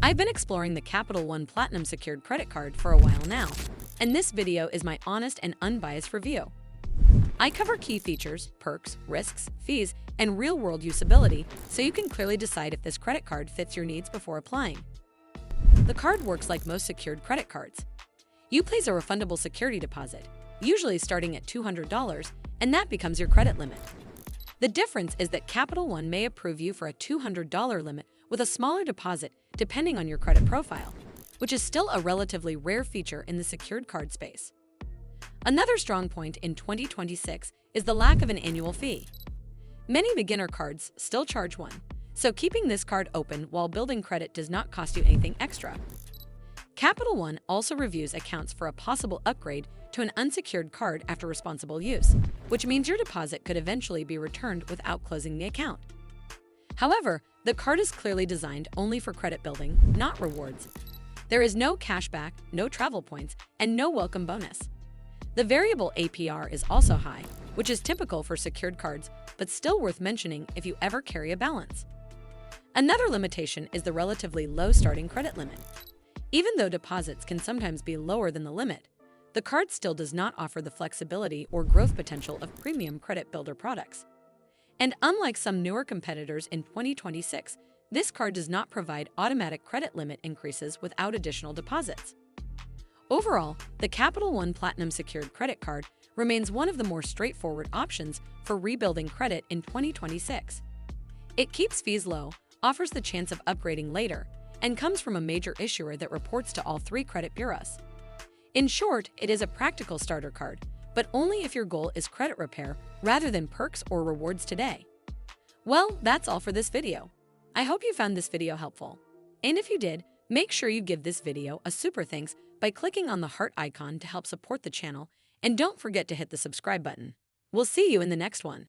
I've been exploring the Capital One Platinum secured credit card for a while now, and this video is my honest and unbiased review. I cover key features, perks, risks, fees, and real-world usability so you can clearly decide if this credit card fits your needs before applying. The card works like most secured credit cards. You place a refundable security deposit, usually starting at $200, and that becomes your credit limit. The difference is that Capital One may approve you for a $200 limit with a smaller deposit depending on your credit profile, which is still a relatively rare feature in the secured card space. Another strong point in 2026 is the lack of an annual fee. Many beginner cards still charge one, so keeping this card open while building credit does not cost you anything extra. Capital One also reviews accounts for a possible upgrade to an unsecured card after responsible use, which means your deposit could eventually be returned without closing the account. However, the card is clearly designed only for credit building, not rewards. There is no cashback, no travel points, and no welcome bonus. The variable APR is also high, which is typical for secured cards, but still worth mentioning if you ever carry a balance. Another limitation is the relatively low starting credit limit. Even though deposits can sometimes be lower than the limit, the card still does not offer the flexibility or growth potential of premium credit builder products. And unlike some newer competitors in 2026, this card does not provide automatic credit limit increases without additional deposits. Overall, the Capital One Platinum Secured Credit Card remains one of the more straightforward options for rebuilding credit in 2026. It keeps fees low, offers the chance of upgrading later, and comes from a major issuer that reports to all three credit bureaus. In short, it is a practical starter card, but only if your goal is credit repair rather than perks or rewards today. Well, that's all for this video. I hope you found this video helpful. And if you did, make sure you give this video a super thanks by clicking on the heart icon to help support the channel, and don't forget to hit the subscribe button. We'll see you in the next one.